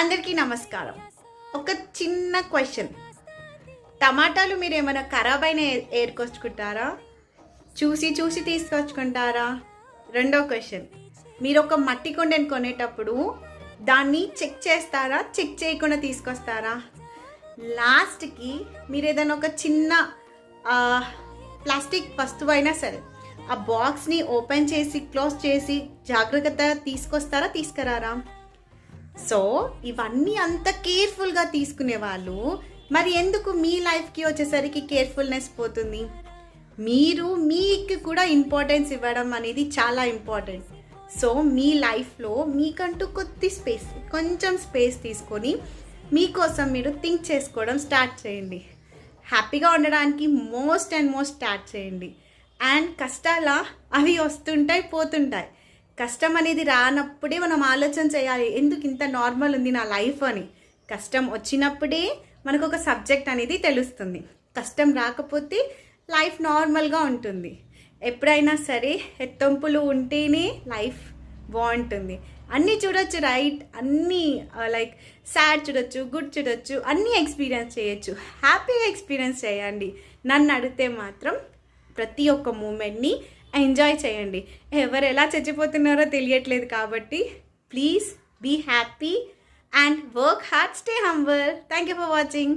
అందరికీ నమస్కారం. ఒక చిన్న క్వశ్చన్. టమాటాలు మీరు ఏమైనా ఖరాబ్ అయిన ఏరుకొచ్చుకుంటారా? చూసి చూసి తీసుకొచ్చుకుంటారా? రెండో క్వశ్చన్, మీరు ఒక మట్టి కుండని కొనేటప్పుడు దాన్ని చెక్ చేస్తారా, చెక్ చేయకుండా తీసుకొస్తారా? లాస్ట్కి మీరు ఏదైనా ఒక చిన్న ప్లాస్టిక్ వస్తువు అయినా సరే ఆ బాక్స్ని ఓపెన్ చేసి క్లోజ్ చేసి జాగ్రత్తగా తీసుకొస్తారా, తీసుకురారా? సో ఇవన్నీ అంత కేర్ఫుల్గా తీసుకునే వాళ్ళు మరి ఎందుకు మీ లైఫ్కి వచ్చేసరికి కేర్ఫుల్నెస్ పోతుంది? మీరు మీకు కూడా ఇంపార్టెన్స్ ఇవ్వడం అనేది చాలా ఇంపార్టెంట్. సో మీ లైఫ్లో మీకంటూ కొంచెం స్పేస్ తీసుకొని మీకోసం మీరు థింక్ చేసుకోవడం స్టార్ట్ చేయండి. హ్యాపీగా ఉండడానికి మోస్ట్ స్టార్ట్ చేయండి. అండ్ కష్టాల అవి వస్తుంటాయి, పోతుంటాయి. కష్టం అనేది రానప్పుడే మనం ఆలోచన చేయాలి, ఎందుకు ఇంత నార్మల్ ఉంది నా లైఫ్ అని. కష్టం వచ్చినప్పుడే మనకు ఒక సబ్జెక్ట్ అనేది తెలుస్తుంది. కష్టం రాకపోతే లైఫ్ నార్మల్గా ఉంటుంది. ఎప్పుడైనా సరే ఎత్తొంపులు ఉంటేనే లైఫ్ బాగుంటుంది. అన్నీ చూడొచ్చు, రైట్? అన్నీ లైక్ సాడ్ చూడొచ్చు, గుడ్ చూడొచ్చు, అన్నీ ఎక్స్పీరియన్స్ చేయొచ్చు. హ్యాపీగా ఎక్స్పీరియన్స్ చేయండి. నన్ను అడిగితే మాత్రం ప్రతి ఒక్క మూమెంట్ని ఎంజాయ్ చేయండి. ఎవరు ఎలా చచ్చిపోతున్నారో తెలియట్లేదు కాబట్టి please be happy and work hard, stay humble. Thank you for watching.